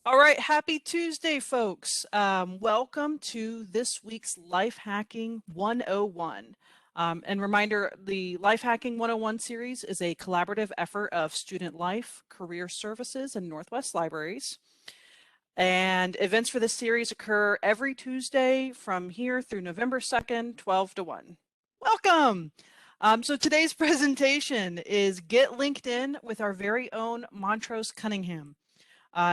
All right, happy Tuesday, folks. Welcome to this week's Life Hacking 101. And reminder, the Life Hacking 101 series is a collaborative effort of Student Life, Career Services, and Northwest Libraries. And events for this series occur every Tuesday from here through November 2nd, 12 to 1. Welcome! So today's presentation is Get LinkedIn with our very own Montrose Cunningham.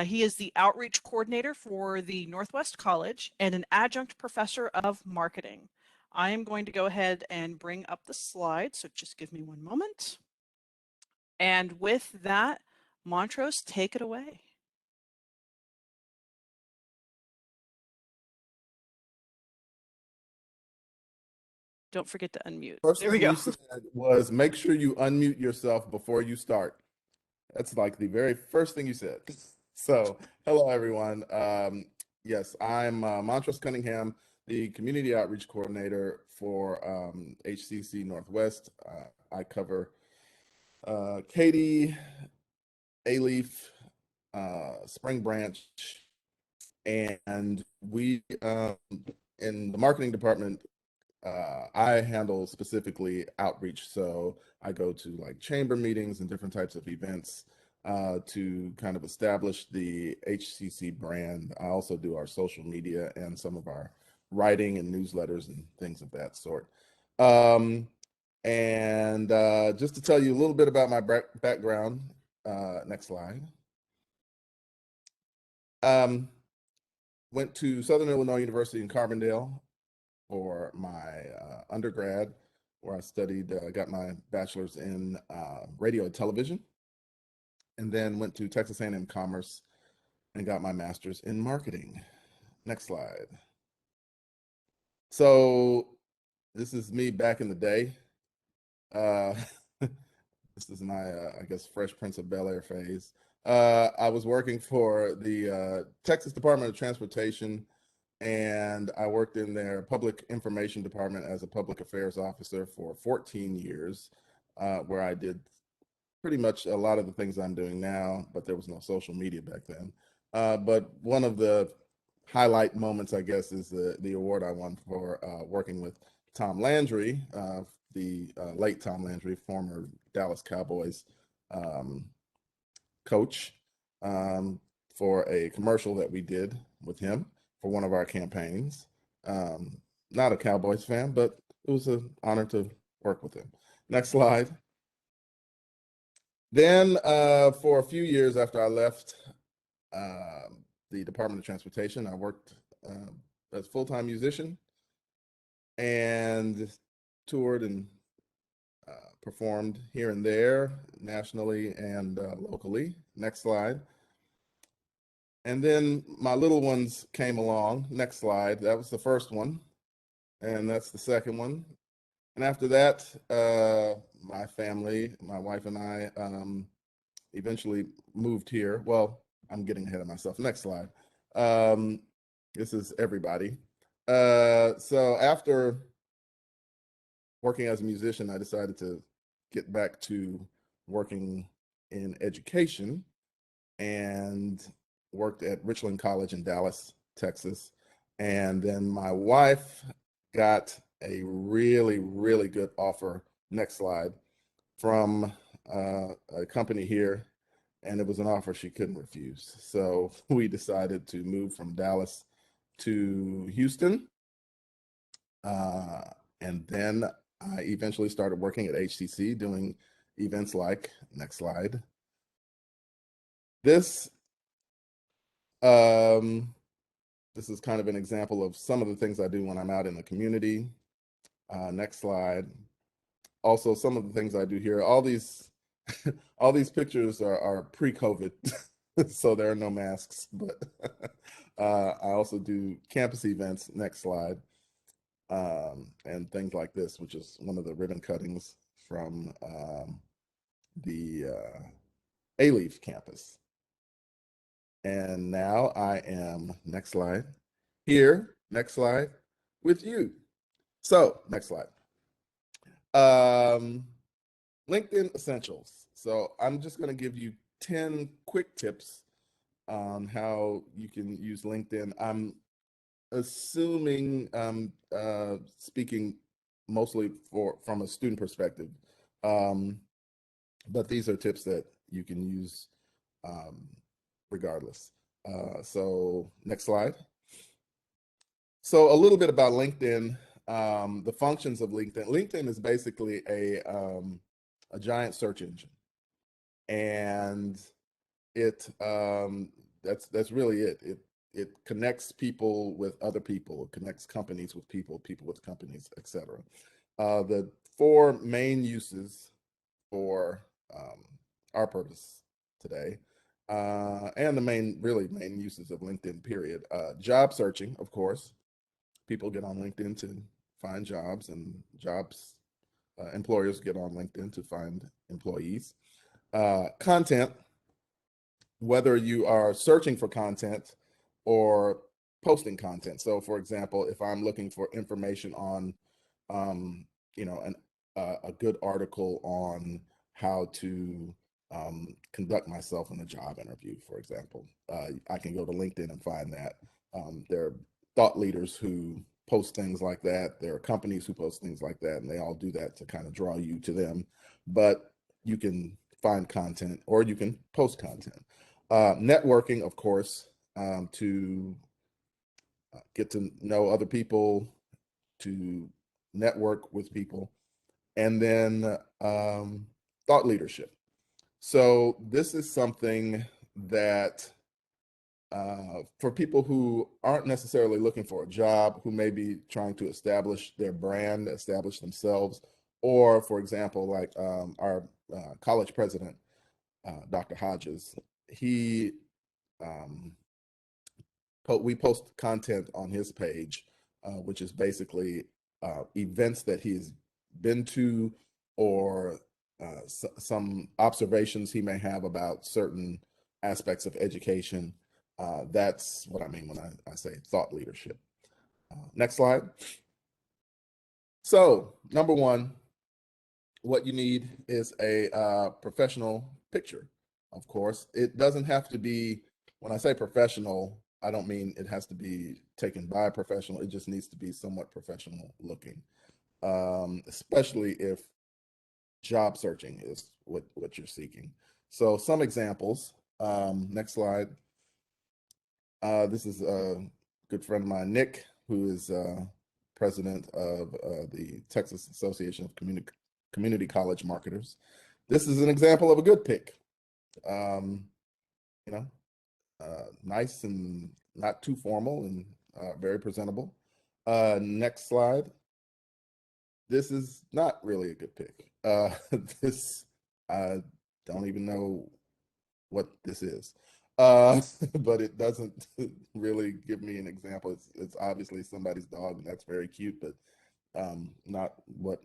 He is the outreach coordinator for the Northwest College and an adjunct professor of marketing. I am going to go ahead and bring up the slides, so just give me one moment. And with that, Montrose, take it away. Don't forget to unmute. First There we thing go. you said was make sure you unmute yourself before you start. That's like the very first thing you said. So, hello everyone. Yes, I'm Montrose Cunningham, the Community Outreach Coordinator for HCC Northwest. I cover Katy, A-Leaf, Spring Branch, and we in the marketing department I handle specifically outreach. So I go to like chamber meetings and different types of events to kind of establish the HCC brand. I also do our social media and some of our writing and newsletters and things of that sort. And just to tell you a little bit about my background, next slide. Went to Southern Illinois University in Carbondale for my undergrad, where I studied, got my bachelor's in radio and television, and then went to Texas A&M Commerce and got my master's in marketing. Next slide. So this is me back in the day. This is my, I guess, Fresh Prince of Bel-Air phase. I was working for the Texas Department of Transportation, and I worked in their public information department as a public affairs officer for 14 years, where I did pretty much a lot of the things I'm doing now, but there was no social media back then. But one of the highlight moments, I guess, is the award I won for working with Tom Landry, the late Tom Landry, former Dallas Cowboys coach, for a commercial that we did with him for one of our campaigns. Not a Cowboys fan, but it was an honor to work with him. Next slide. Then for a few years after I left the Department of Transportation, I worked as a full-time musician and toured and performed here and there, nationally and locally. Next slide. And then my little ones came along. Next slide. That was the first one. And that's the second one. And after that, my family, my wife and I eventually moved here. Well, I'm getting ahead of myself. Next slide. This is everybody. So after working as a musician, I decided to get back to working in education and worked at Richland College in Dallas, Texas. And then my wife got a really, really good offer, next slide, from a company here. And it was an offer she couldn't refuse. So we decided to move from Dallas to Houston. And then I eventually started working at HCC doing events like, next slide, this. This is kind of an example of some of the things I do when I'm out in the community. Next slide. Also, some of the things I do here. All these, all these pictures are pre-COVID, so there are no masks. But I also do campus events. Next slide. And things like this, which is one of the ribbon cuttings from the A-Leaf campus. And now I am, next slide, here, next slide, with you. So, next slide. LinkedIn essentials. So I'm just going to give you 10 quick tips on how you can use LinkedIn. I'm assuming speaking mostly from a student perspective, but these are tips that you can use regardless. So next slide. So a little bit about LinkedIn, the functions of LinkedIn. LinkedIn is basically a giant search engine, and that's really it. It connects people with other people. It connects companies with people, people with companies, etc. The four main uses for our purpose today, and the really main uses of LinkedIn, period. Job searching, of course. People get on LinkedIn to find jobs, and employers get on LinkedIn to find employees. Content, whether you are searching for content or posting content. So, for example, if I'm looking for information on, you know, a good article on how to conduct myself in a job interview, for example, I can go to LinkedIn and find that. There are thought leaders who post things like that. There are companies who post things like that, and they all do that to kind of draw you to them. But you can find content or you can post content. Networking, of course, to get to know other people, to network with people, and then thought leadership. So this is something that for people who aren't necessarily looking for a job, who may be trying to establish their brand, establish themselves, or for example, like our college president, Dr. Hodges, he we post content on his page, which is basically events that he's been to, or some observations he may have about certain aspects of education. That's what I mean when I say thought leadership. Next slide. So, number one, what you need is a professional picture. Of course, it doesn't have to be, when I say professional, I don't mean it has to be taken by a professional. It just needs to be somewhat professional looking, especially if job searching is what you're seeking. So some examples. Next slide. This is a good friend of mine, Nick, who is president of the Texas Association of Community College Marketers. This is an example of a good pick. You know, nice and not too formal, and very presentable. Next slide. This is not really a good pick. This, I don't even know what this is. But it doesn't really give me an example. It's obviously somebody's dog, and that's very cute, but not what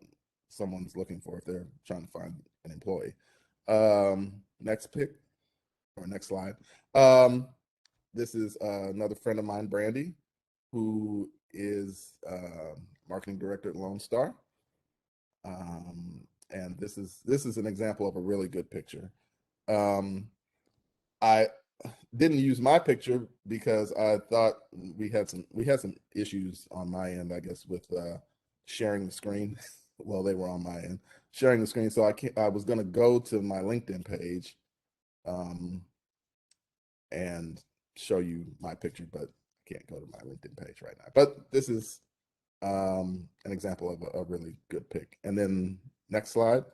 someone's looking for if they're trying to find an employee. Next pick, or next slide. This is another friend of mine, Brandy, who is marketing director at Lone Star. And this is an example of a really good picture. I didn't use my picture because I thought we had some issues on my end, I guess, with sharing the screen. Well, they were on my end sharing the screen, so I was going to go to my LinkedIn page and show you my picture, but I can't go to my LinkedIn page right now. But this is an example of a really good pick. And then next slide.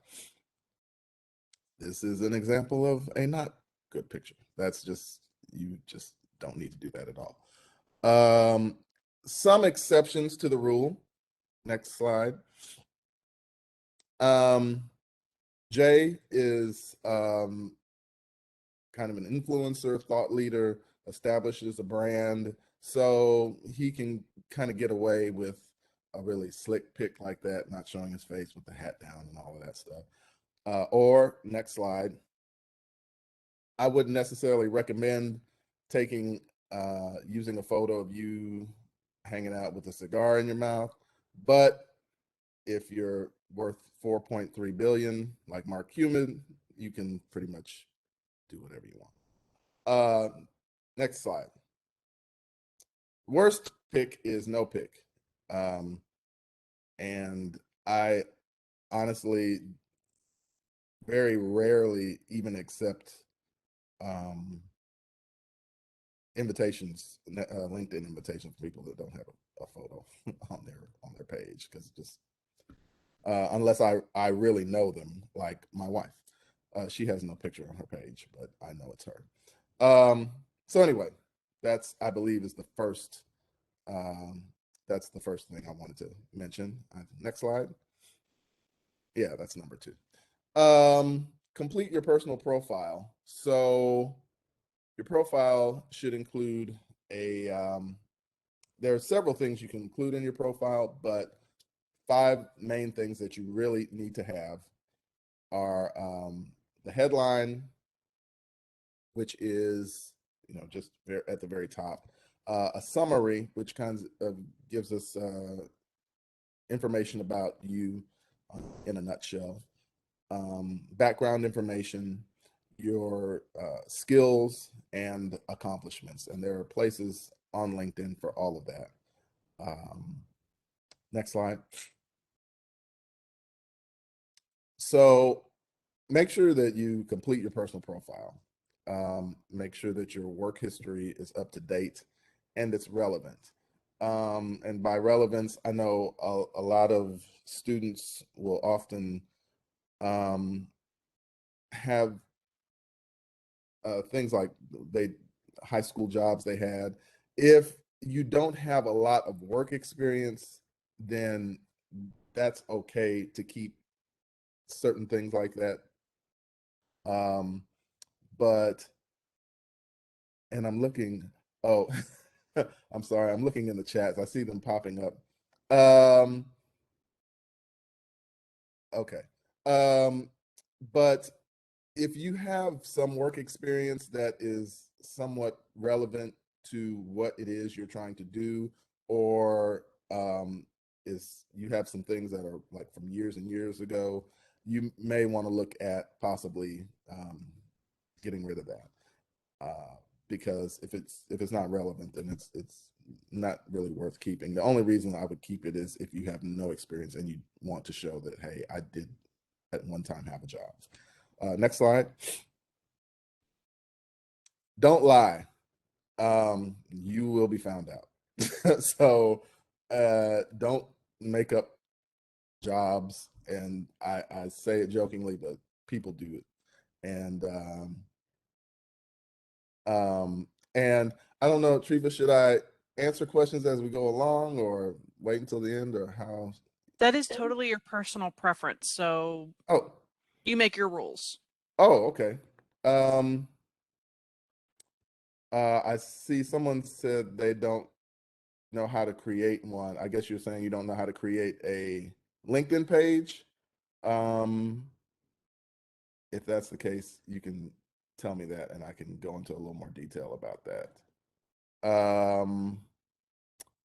This is an example of a not good picture. That's just, you just don't need to do that at all. Some exceptions to the rule. Next slide. Jay is kind of an influencer, thought leader, establishes a brand, so he can kind of get away with a really slick pick like that, not showing his face with the hat down and all of that stuff. Or next slide, I wouldn't necessarily recommend taking using a photo of you hanging out with a cigar in your mouth, but if you're worth 4.3 billion like Mark Cuban, you can pretty much do whatever you want. Next slide. Worst pick is no pick. And I honestly very rarely even accept invitations, LinkedIn invitations for people that don't have a photo on their page, because just unless I really know them, like my wife, she has no picture on her page, but I know it's her. So anyway, that's, I believe, is the first. That's the first thing I wanted to mention. Next slide. Yeah, that's number 2. Complete your personal profile. So your profile should include a, there are several things you can include in your profile, but 5 main things that you really need to have are the headline, which is, just at the very top, a summary, which kind of gives us information about you in a nutshell, background information, your skills and accomplishments. And there are places on LinkedIn for all of that. Next slide. So make sure that you complete your personal profile. Make sure that your work history is up to date and it's relevant. And by relevance, I know a lot of students will often have things like high school jobs they had. If you don't have a lot of work experience, then that's okay to keep certain things like that. But, and I'm looking, oh, I'm sorry, I'm looking in the chats. I see them popping up. Okay. But if you have some work experience that is somewhat relevant to what it is you're trying to do, or is you have some things that are like from years and years ago, you may want to look at possibly getting rid of that. Because if it's not relevant, then it's not really worth keeping. The only reason I would keep it is if you have no experience and you want to show that, hey, I did at one time have a job. Next slide. Don't lie. You will be found out. So don't make up jobs. And I say it jokingly, but people do it. And I don't know, Treva, should I answer questions as we go along or wait until the end, or how? That is totally your personal preference. So Oh, you make your rules. okay. Um, I see someone said they don't know how to create one. I guess you're saying you don't know how to create a LinkedIn page. Um, if that's the case, you can tell me that and I can go into a little more detail about that.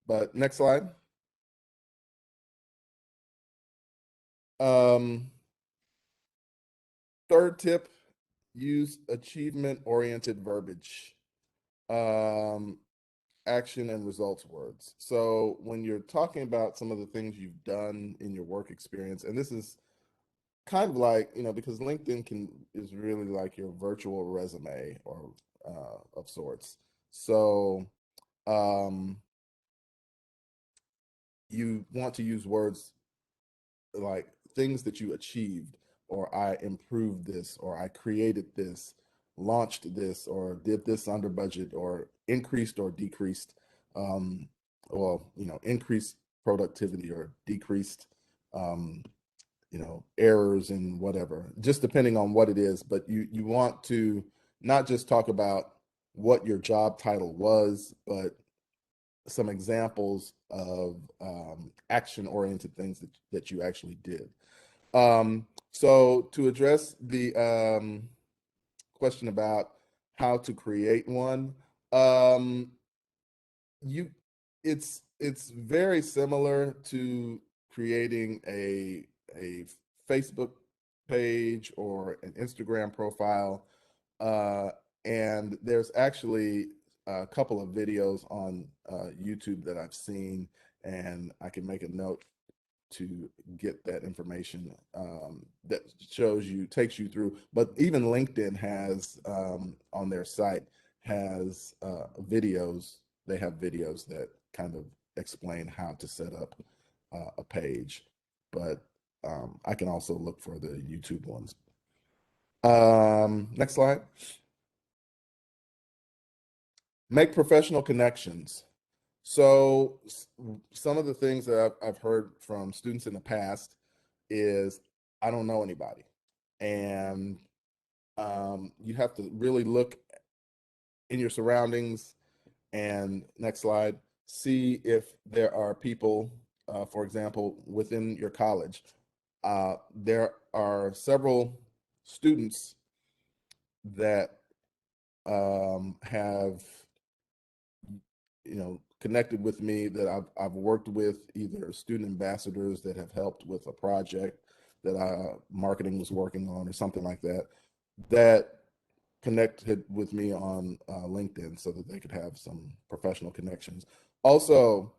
But next slide. Third tip, use achievement-oriented verbiage, action and results words. So when you're talking about some of the things you've done in your work experience, and this is kind of like, because LinkedIn is really like your virtual resume or of sorts. So you want to use words like things that you achieved, or I improved this, or I created this, launched this, or did this under budget, or increased or decreased, well, increased productivity or decreased, errors and whatever, just depending on what it is. But you want to not just talk about what your job title was, but some examples of action-oriented things that you actually did. So to address the question about how to create one, you it's very similar to creating a Facebook page or an Instagram profile, and there's actually a couple of videos on YouTube that I've seen, and I can make a note to get that information that shows you, takes you through. But even LinkedIn has on their site has videos. They have videos that kind of explain how to set up a page. But I can also look for the YouTube ones. Next slide. Make professional connections. So some of the things that I've heard from students in the past is, I don't know anybody. And you have to really look in your surroundings. And next slide, see if there are people, for example, within your college. There are several students that have connected with me that I've worked with, either student ambassadors that have helped with a project that marketing was working on or something like that, that connected with me on LinkedIn so that they could have some professional connections. Also,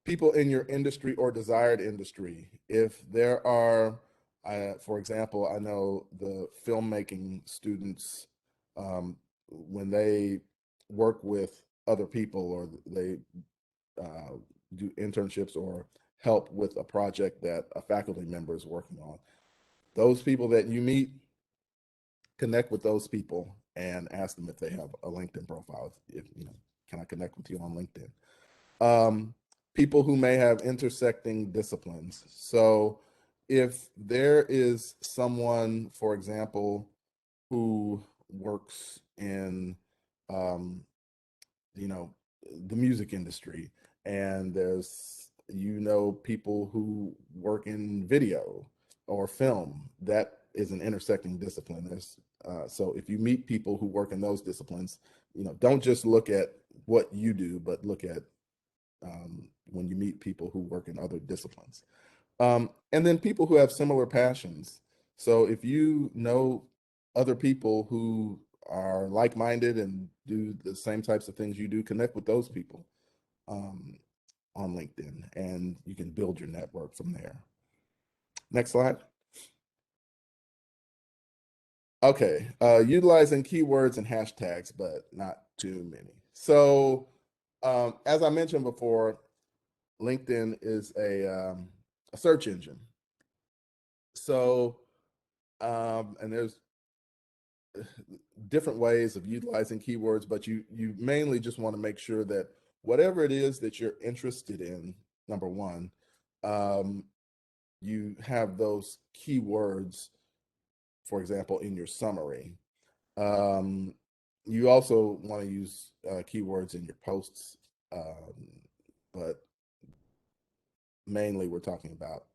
people in your industry or desired industry. If there are, for example, I know the filmmaking students, when they work with other people or they do internships or help with a project that a faculty member is working on, those people that you meet, connect with those people and ask them if they have a LinkedIn profile. If can I connect with you on LinkedIn? People who may have intersecting disciplines. So if there is someone, for example, who works in the music industry, and there's people who work in video or film, that is an intersecting discipline. So if you meet people who work in those disciplines, don't just look at what you do, but look at when you meet people who work in other disciplines. And then people who have similar passions. So if you know other people who are like-minded and do the same types of things you do, connect with those people on LinkedIn, and you can build your network from there. Next slide. Okay, utilizing keywords and hashtags, but not too many. So as I mentioned before, LinkedIn is a search engine. So, and there's different ways of utilizing keywords, but you mainly just want to make sure that whatever it is that you're interested in, number one, you have those keywords, for example, in your summary. You also want to use keywords in your posts, but mainly we're talking about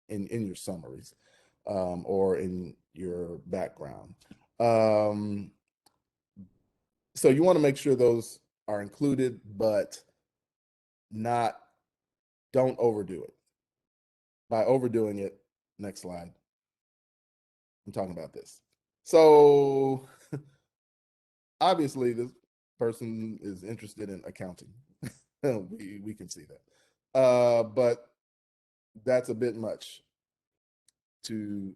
in your summaries or in your background. So you want to make sure those are included, but don't overdo it. By overdoing it, next slide, I'm talking about this. So obviously this person is interested in accounting. we can see that. But that's a bit much to,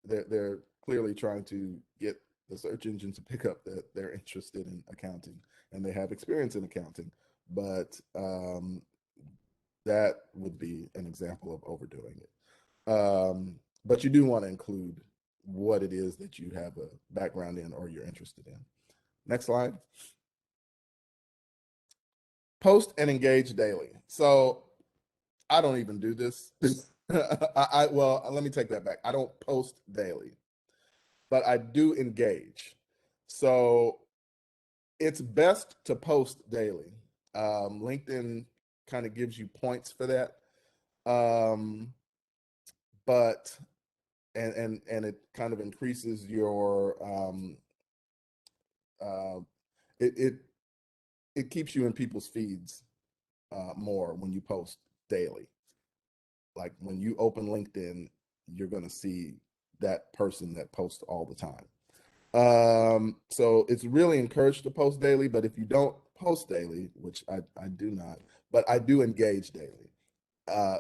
they're clearly trying to get the search engine to pick up that they're interested in accounting and they have experience in accounting. But that would be an example of overdoing it. But you do want to include what it is that you have a background in or you're interested in. Next slide. Post and engage daily. So I don't even do this. Well, let me take that back. I don't post daily, but I do engage. So it's best to post daily. LinkedIn kind of gives you points for that. But and it kind of increases your uh, it it keeps you in people's feeds more when you post daily. Like when you open LinkedIn, you're going to see that person that posts all the time. So it's really encouraged to post daily, but if you don't post daily, which I do not, but I do engage daily.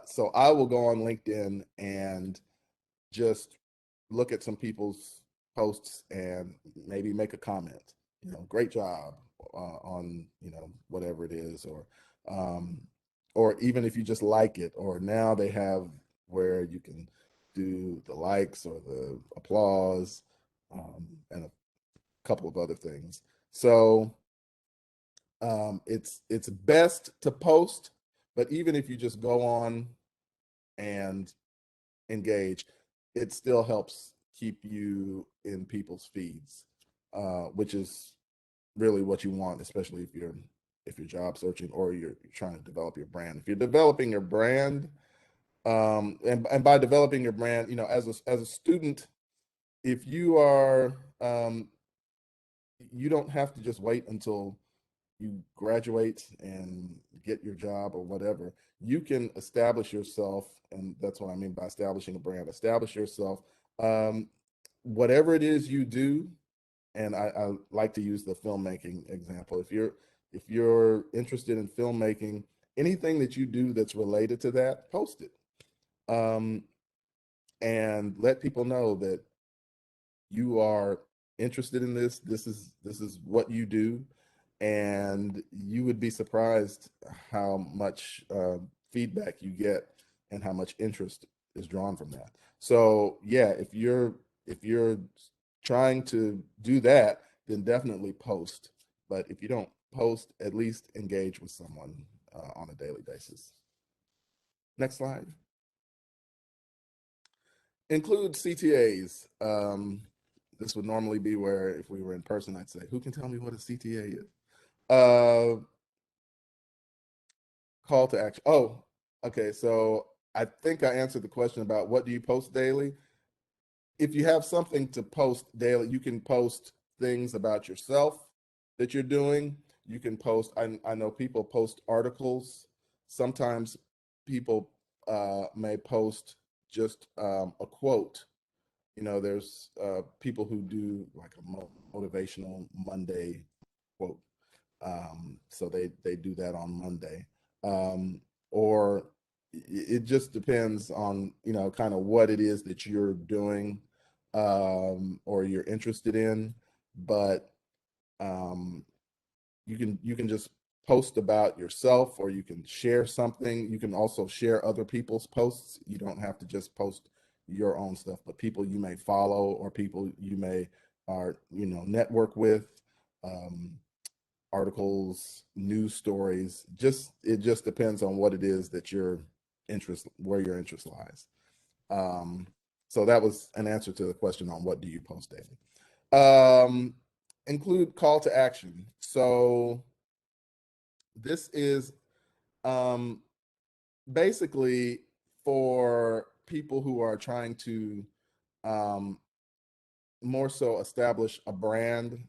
So I will go on LinkedIn and just look at some people's posts and maybe make a comment. Great job on whatever it is, um, or even if you just like it, or now they have where you can do the likes or the applause, and a couple of other things. So it's best to post, but even if you just go on and engage, it still helps keep you in people's feeds, which is really what you want, especially if you're job searching or you're trying to develop your brand. If you're developing your brand, and by developing your brand, as a student, if you are, you don't have to just wait until you graduate and get your job or whatever. You can establish yourself, and that's what I mean by establishing a brand. Establish yourself, um, whatever it is you do. And I like to use the filmmaking example. If you're interested in filmmaking, anything that you do that's related to that, post it, um, and let people know that you are interested in this. This is what you do, and you would be surprised how much feedback you get and how much interest is drawn from that. So yeah, if you're trying to do that, then definitely post. But if you don't post, at least engage with someone on a daily basis. Next slide. Include CTAs. This would normally be where, if we were in person, I'd say, who can tell me what a CTA is? Call to action. Oh, okay. So I think I answered the question about what do you post daily. If you have something to post daily, you can post things about yourself that you're doing. You can post, I know people post articles. Sometimes people may post just a quote. There's people who do like a motivational Monday quote. So they do that on Monday. Or it just depends on, kind of what it is that you're doing, or you're interested in. But um, you can just post about yourself, or you can share something. You can also share other people's posts. You don't have to just post your own stuff, but people you may follow or people you may are network with, um, articles, news stories. It just depends on what it is that where your interest lies. um, so that was an answer to the question on what do you post daily. um, Include call to action. So this is, um, basically for people who are trying to, um, more so establish a brand.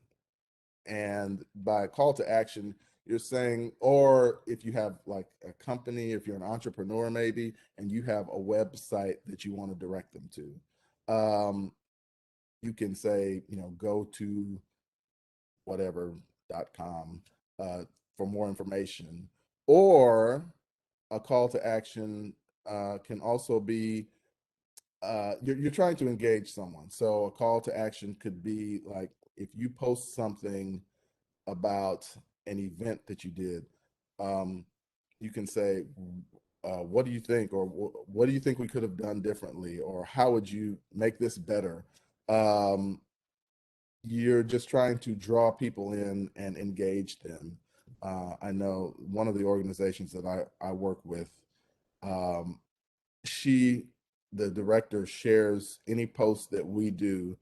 And by call to action, you're saying, or if you have like a company, if you're an entrepreneur maybe, and you have a website that you want to direct them to, you can say, go to whatever.com for more information. Or a call to action can also be, you're trying to engage someone. So a call to action could be like, if you post something about an event that you did, um, you can say, what do you think? Or what do you think we could have done differently? Or how would you make this better? Um, you're just trying to draw people in and engage them. I know one of the organizations that I work with, um, she, the director, shares any post that we do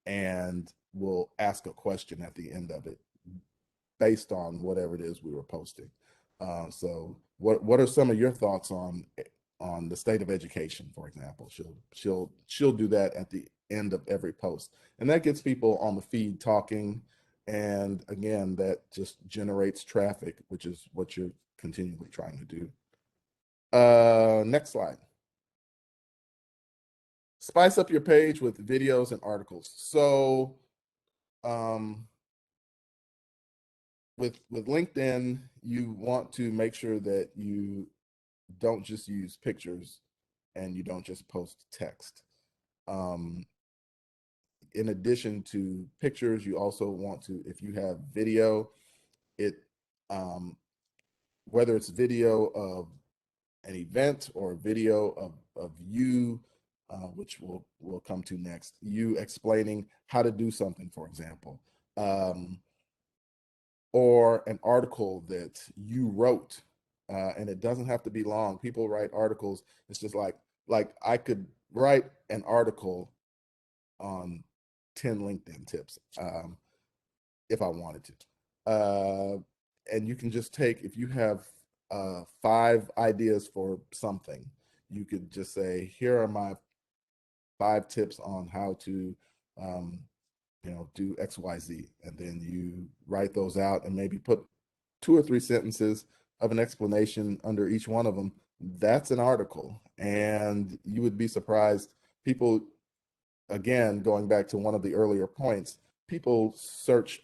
and will ask a question at the end of it based on whatever it is we were posting. So what are some of your thoughts on the state of education, for example? She'll do that at the end of every post, and that gets people on the feed talking. And again, that just generates traffic, which is what you're continually trying to do. Next slide. Spice up your page with videos and articles. So um, with LinkedIn, you want to make sure that you don't just use pictures and you don't just post text. Um, in addition to pictures, you also want to, if you have video, it um, whether it's video of an event or video of you, which we'll come to next, you explaining how to do something, for example, or an article that you wrote, and it doesn't have to be long. People write articles. It's just like I could write an article on 10 LinkedIn tips if I wanted to. And you can just take, if you have 5 ideas for something, you could just say, here are my 5 tips on how to, um, do XYZ. And then you write those out and maybe put 2 or 3 sentences of an explanation under each one of them. That's an article. And you would be surprised. People, again, going back to one of the earlier points, people seek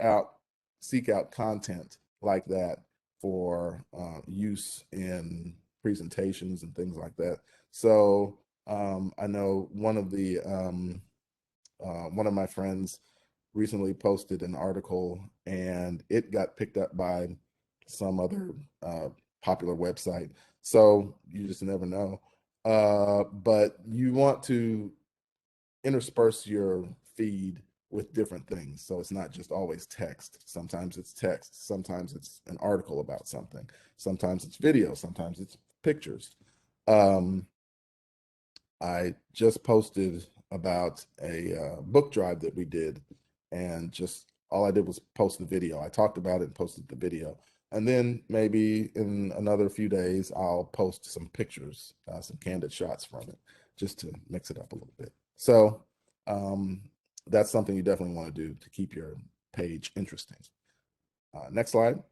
out content like that for use in presentations and things like that. So I know one of my friends recently posted an article and it got picked up by some other popular website. So you just never know. But you want to intersperse your feed with different things. So it's not just always text. Sometimes it's text. Sometimes it's an article about something. Sometimes it's video. Sometimes it's pictures. Um, I just posted about a book drive that we did, and just all I did was post the video. I talked about it and posted the video. And then maybe in another few days, I'll post some pictures, some candid shots from it, just to mix it up a little bit. So um, that's something you definitely want to do to keep your page interesting. Next slide.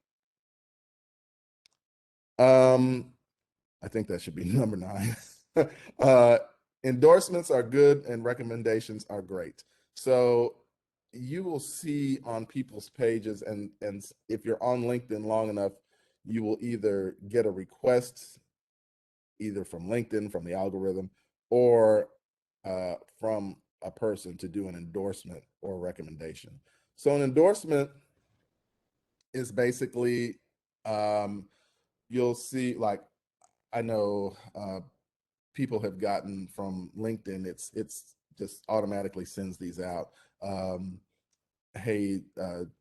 Um, I think that should be number 9. uh, Endorsements are good and recommendations are great. So you will see on people's pages, and if you're on LinkedIn long enough, you will either get a request either from LinkedIn, from the algorithm, or from a person to do an endorsement or recommendation. So an endorsement is basically, you'll see, like, I know people have gotten from LinkedIn, it's just automatically sends these out. Hey,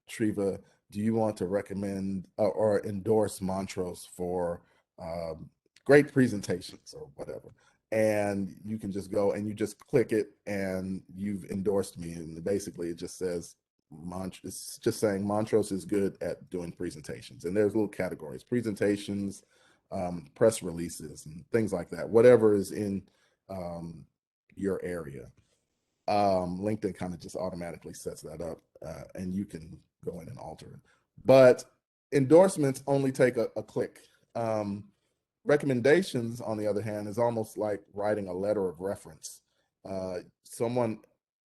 Treva, do you want to recommend or endorse Montrose for um, great presentations or whatever? And you can just go and you just click it and you've endorsed me. And basically it just says, it's just saying Montrose is good at doing presentations. And there's little categories: presentations, press releases, and things like that, whatever is in your area. LinkedIn kind of just automatically sets that up, and you can go in and alter it. But endorsements only take a click. Recommendations, on the other hand, is almost like writing a letter of reference. Someone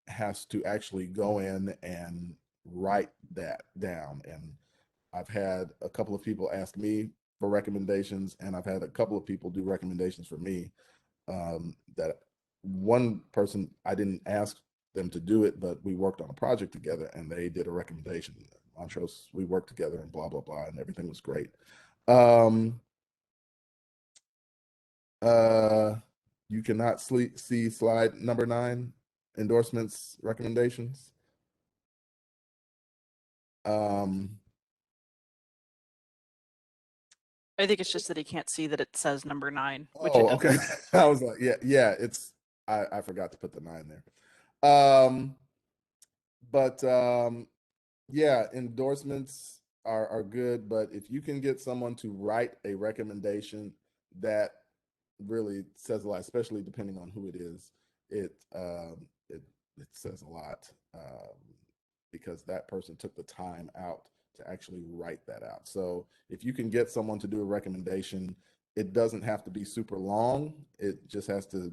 has to actually go in and write that down. And I've had a couple of people ask me for recommendations, and I've had a couple of people do recommendations for me. That one person, I didn't ask them to do it, but we worked on a project together and they did a recommendation. Montrose, we worked together and blah, blah, blah, and everything was great. Um, uh, you cannot see slide number 9, endorsements, recommendations. Um, I think it's just that he can't see that it says number 9, which it oh, doesn't. okay. I was like, yeah, I forgot to put the 9 there. But yeah, endorsements are good, but if you can get someone to write a recommendation that really says a lot, especially depending on who it is, it it says a lot, because that person took the time out to actually write that out. So if you can get someone to do a recommendation, it doesn't have to be super long. It just has to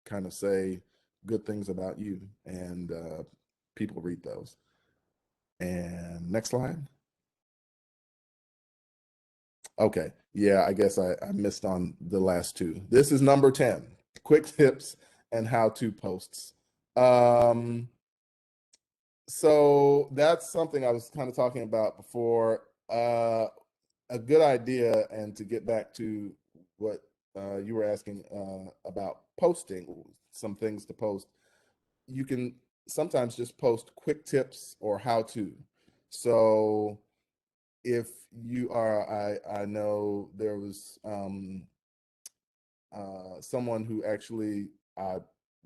kind of say good things about you, and people read those. And next slide. Okay, yeah, I guess I missed on the last two. This is number 10, quick tips and how-to posts. So that's something I was kind of talking about before. A good idea, and to get back to what you were asking about posting, some things to post, you can sometimes just post quick tips or how-to. So if you are, I know there was someone who actually I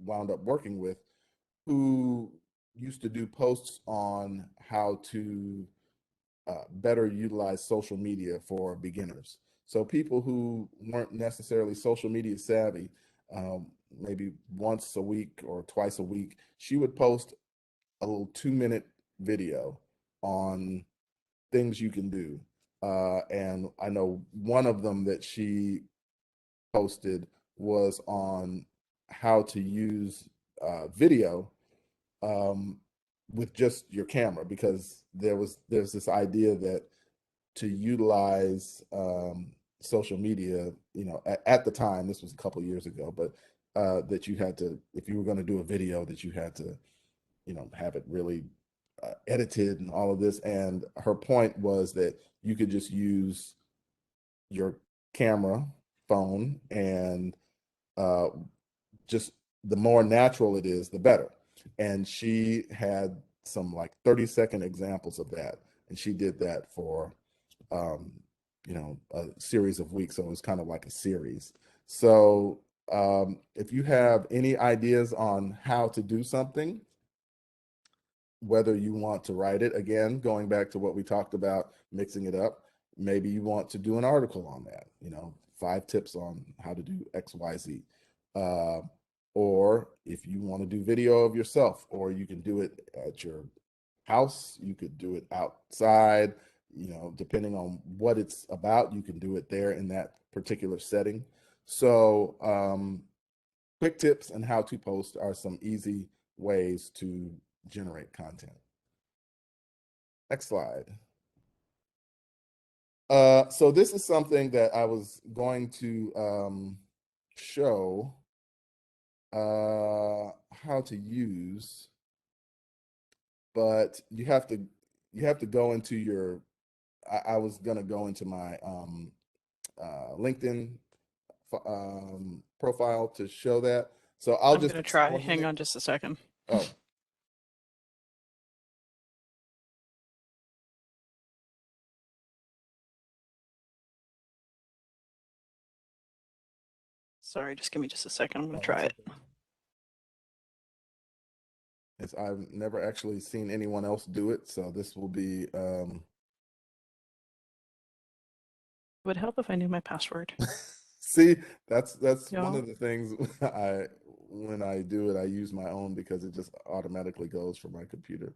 wound up working with who used to do posts on how to better utilize social media for beginners. So people who weren't necessarily social media savvy, maybe once a week or twice a week, she would post a little 2-minute video on things you can do. And I know one of them that she posted was on how to use video with just your camera, because there's this idea that to utilize social media, at the time, this was a couple years ago, but that you had to, if you were going to do a video, that you had to, have it really edited and all of this. And her point was that you could just use your camera phone, and uh, just the more natural it is, the better. And she had some like 30-second examples of that. And she did that for, um, a series of weeks. So it was kind of like a series. So if you have any ideas on how to do something, whether you want to write it, again, going back to what we talked about, mixing it up, maybe you want to do an article on that, 5 tips on how to do XYZ. Uh, or if you want to do video of yourself, or you can do it at your house, you could do it outside, depending on what it's about, you can do it there in that particular setting. So quick tips and how to post are some easy ways to generate content. Next slide. So this is something that I was going to show how to use, but you have to go into your. I was gonna go into my LinkedIn profile to show that. So I'll I'm just gonna try. explain Hang it. on just a second. Oh, Sorry, just give me just a second. I'm gonna oh, try that's it. okay. Yes, I've never actually seen anyone else do it, so this will be It would help if I knew my password. see, that's one Y'all. of the things when I do it, I use my own because it just automatically goes from my computer.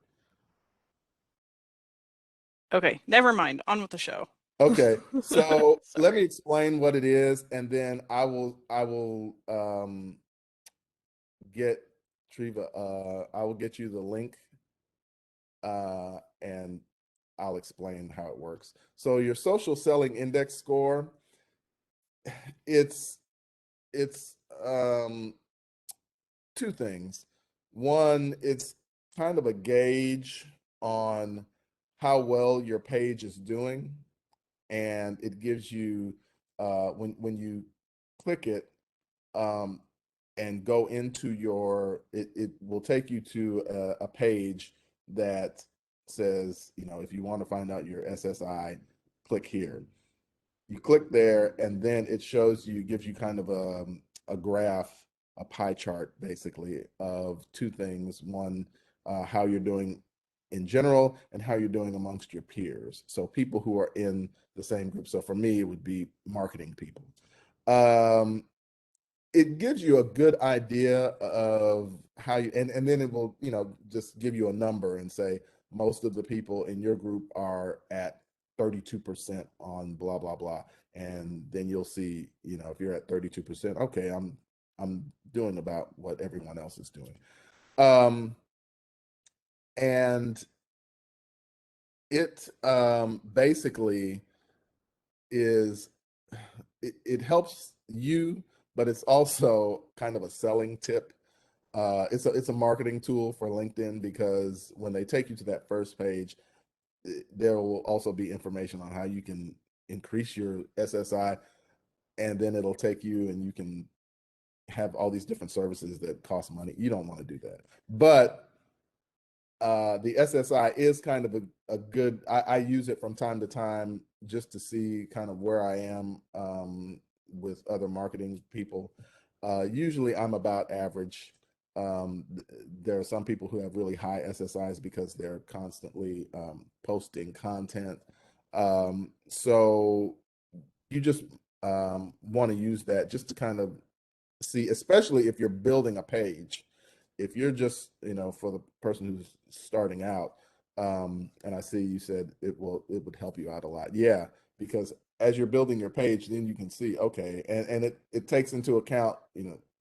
Okay, never mind. On with the show. Okay, so let me Sorry. explain what it is, and then I will get Treva, I will get you the link, and I'll explain how it works. So your social selling index score, it's it's two things. One, it's kind of a gauge on how well your page is doing, and it gives you when you click it, um, and go into your, it will take you to a page that says, if you want to find out your SSI, click here. You click there, and then it shows you, gives you kind of a graph, a pie chart, basically, of two things. One, how you're doing in general, and how you're doing amongst your peers. So people who are in the same group. So for me, it would be marketing people. Um, it gives you a good idea of how you, and then it will, just give you a number and say most of the people in your group are at 32% on blah blah blah. And then you'll see, if you're at 32%, okay, I'm doing about what everyone else is doing. And It basically is it helps you, but it's also kind of a selling tip. It's a marketing tool for LinkedIn because when they take you to that first page, there will also be information on how you can increase your SSI, and then it'll take you and you can have all these different services that cost money. You don't want to do that, but the SSI is kind of a good, I use it from time to time just to see kind of where I am with other marketing people. Usually I'm about average. There are some people who have really high SSIs because they're constantly posting content. So you just want to use that just to kind of see, especially if you're building a page. If you're just, for the person who's starting out, and I see you said it would help you out a lot. Yeah, because as you're building your page, then you can see, okay, and it takes into account,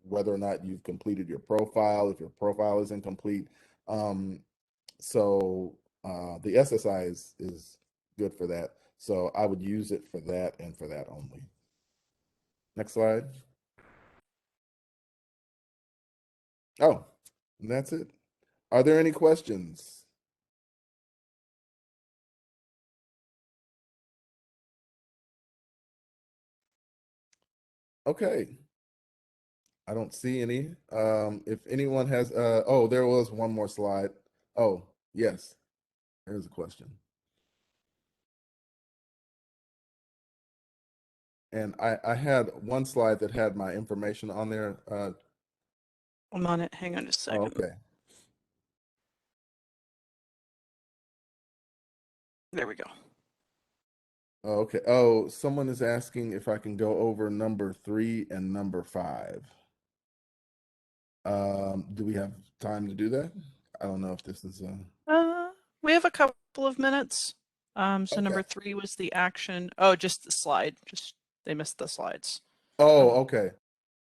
whether or not you've completed your profile, if your profile is incomplete. So the SSI is good for that. So I would use it for that and for that only. Next slide. Oh, and that's it. Are there any questions? Okay. I don't see any. If anyone has, oh, there was one more slide. Oh, yes, there's a question. And I had one slide that had my information on there. I'm on it. Hang on just a second. Okay. There we go. Okay. Oh, someone is asking if I can go over number 3 and number 5. Do we have time to do that? I don't know if this is We have a couple of minutes. So okay. number 3 was the action. Oh, just the slide. Just they missed the slides. Oh, okay.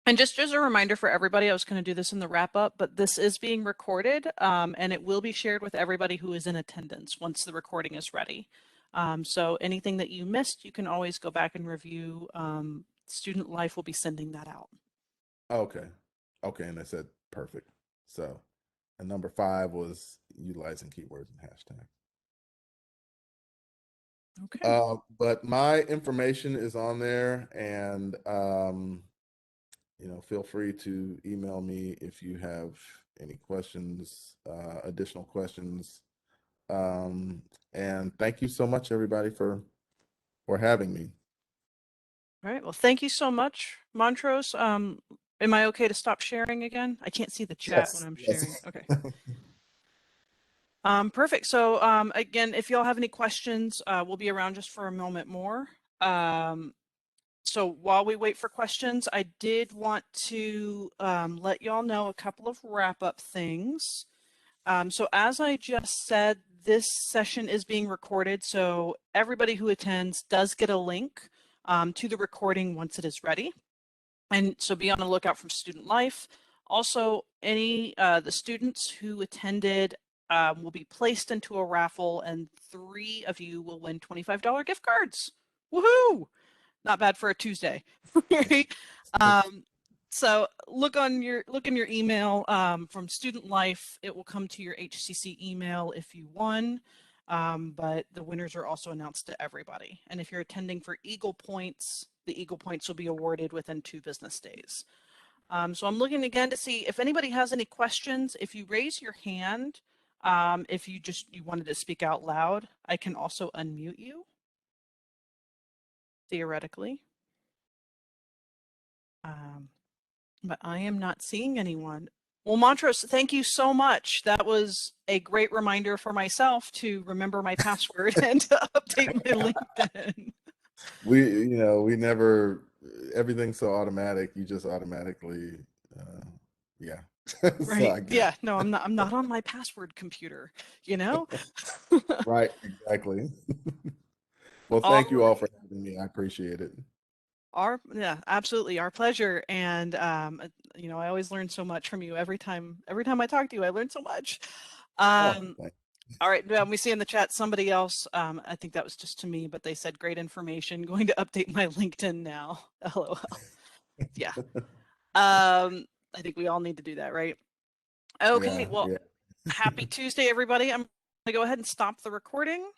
And just as a reminder for everybody, I was going to do this in the wrap up, but this is being recorded, and it will be shared with everybody who is in attendance once the recording is ready. So anything that you missed, you can always go back and review. Student Life will be sending that out. Okay. Okay, and I said perfect. So, and number 5 was utilizing keywords and hashtags. Okay. But my information is on there, and feel free to email me if you have any questions, additional questions. And thank you so much, everybody, for having me. All right. Well, thank you so much, Montrose. Am I okay to stop sharing again? I can't see the chat when Yes, I'm yes. sharing. Okay. Perfect. So again, if y'all have any questions, we'll be around just for a moment more. So while we wait for questions, I did want to let y'all know a couple of wrap-up things. So as I just said, this session is being recorded, so everybody who attends does get a link to the recording once it is ready. And so be on the lookout from Student Life. Also, the students who attended will be placed into a raffle, and 3 of you will win $25 gift cards. Woohoo! Not bad for a Tuesday, right? So look in your email from Student Life. It will come to your HCC email if you won, but the winners are also announced to everybody. And if you're attending for Eagle Points, the Eagle Points will be awarded within 2 business days. So I'm looking again to see if anybody has any questions. If you raise your hand, if you wanted to speak out loud, I can also unmute you, theoretically. But I am not seeing anyone. Well, Montrose, thank you so much. That was a great reminder for myself to remember my password and to update my LinkedIn. We never, everything's so automatic. You just automatically, yeah. So Right. I get Yeah, no, I'm not on my password computer, you know? right, exactly. Well, All thank you all right. for having me. I appreciate it. Yeah, absolutely. Our pleasure. And I always learn so much from you every time I talk to you, I learn so much. Oh, Um, thanks. All right, we see in the chat somebody else, I think that was just to me, but they said great information, going to update my LinkedIn now. LOL. Yeah. I think we all need to do that, right? Okay, Yeah, well, yeah. happy Tuesday, everybody. I'm gonna go ahead and stop the recording.